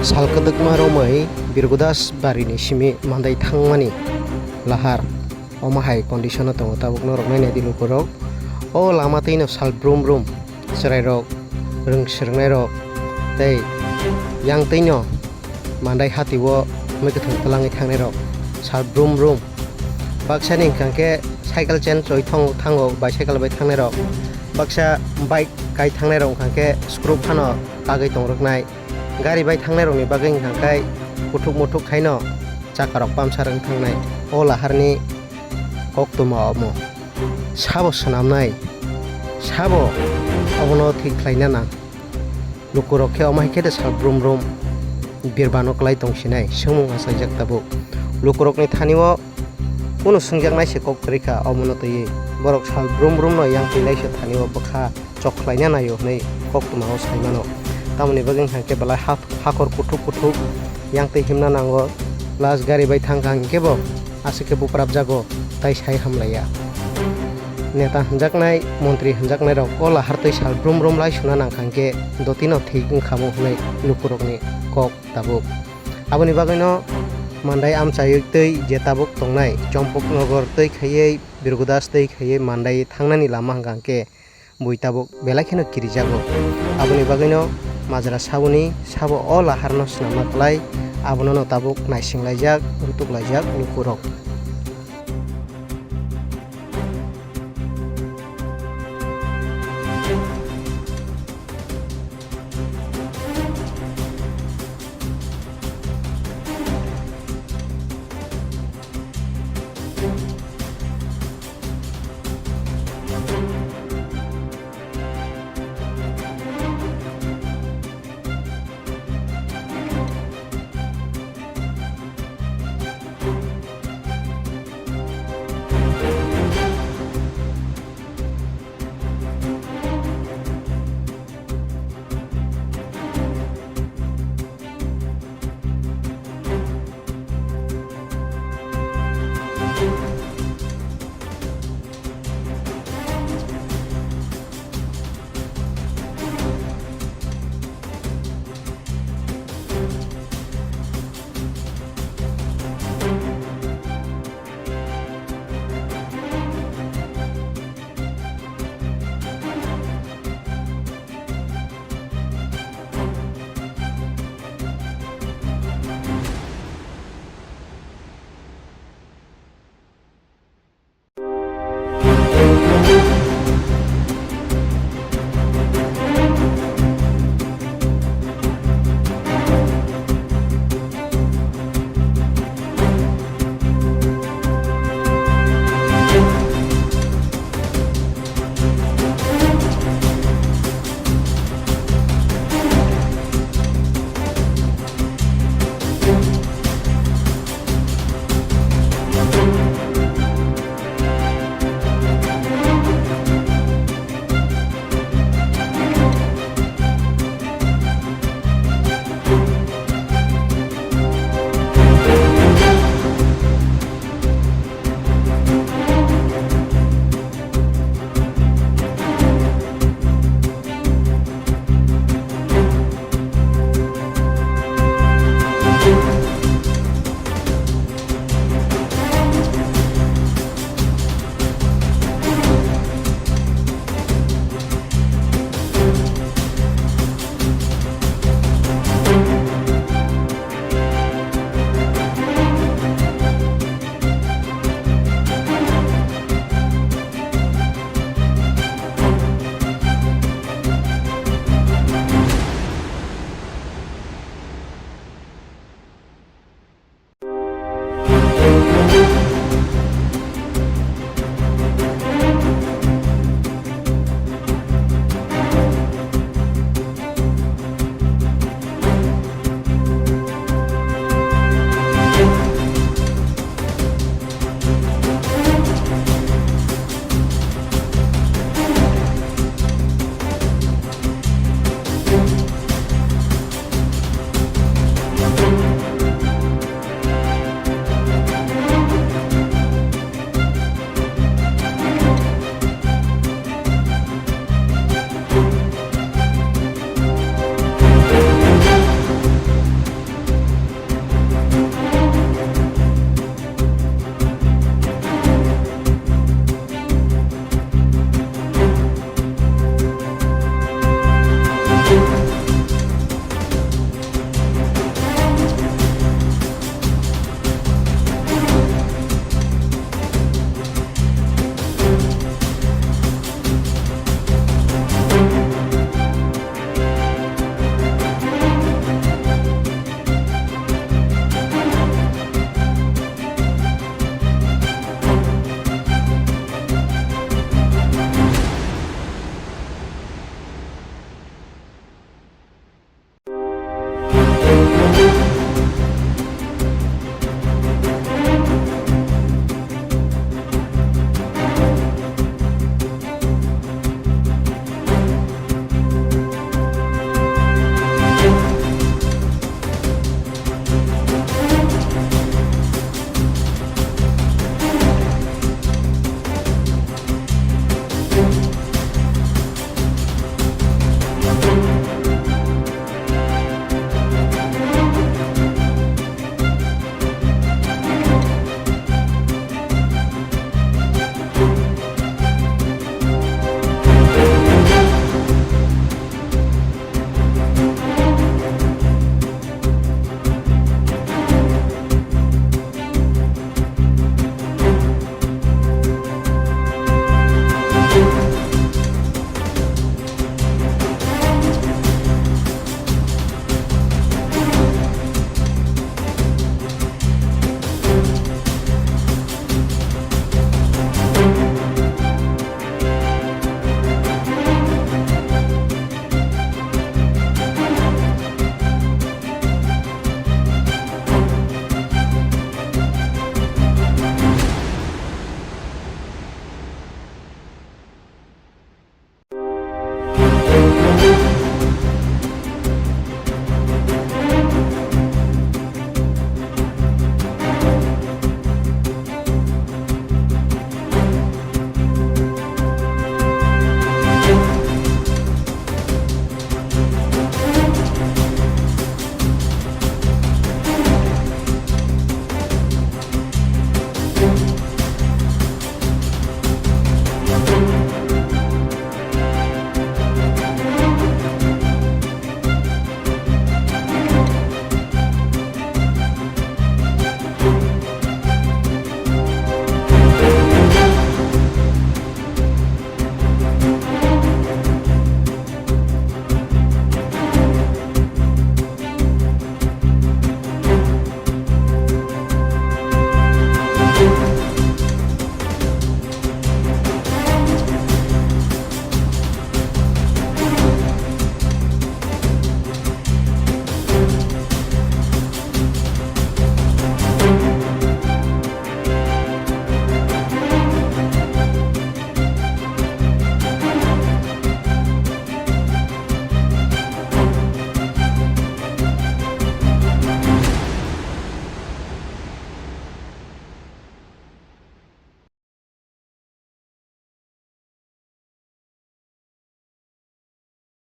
Salkaduk maromai Birgudas barini simi mandai thangmani lahar omahai condition tongo tabuk norok naina dilu korok o lama teino sal brum brum serai rok rung sernai rok tei yang teino mandai hati wo meketung telangi thangnai rok sal brum brum baksa ning kangke cycle chain choi thango bicycle bai thangnai rok baksa bike kai thangnai rok kangke screw phano tagai tongroknai gari bai thangnai rokni bagui hingkangkai kuthuk muthuk khaino chaka rok puncture ong thangnai o laharni koktuma omo sabo swnamnai sabo obono thik khlaina nang lukurok khe omai khe sal brum brum birbano klai tongsinai sungmung asaijak tabuk lukurokni thanio uno sungjaknai se kok rika omono tei borok sal brum brum no yang pilai se thanio bakha choklaina nayo nei koktuma o saimano tamoni bageng hangke balai hakor kuthuk yang tei himna nango las gari bai thangkang kebo asike buprab jago tai sai hamlaya neta hanjaknai montri hanjaknai rok ola hartei sal brum brum lai suna nangkangke dotino thik ongkhamo hnai lukurokni kok tabuk aboni bagino mandai amchayuk tei je tabuk tongnai chompok nogor tei khaiye Birgudas tei khaiye mandai thangnani lama hangkangke bui tabuk belai kheno kirijago aboni bagino majra saboni sabo o laharno swnamna klai abono no tabuk naisinglajak rutuklaijak lukurok.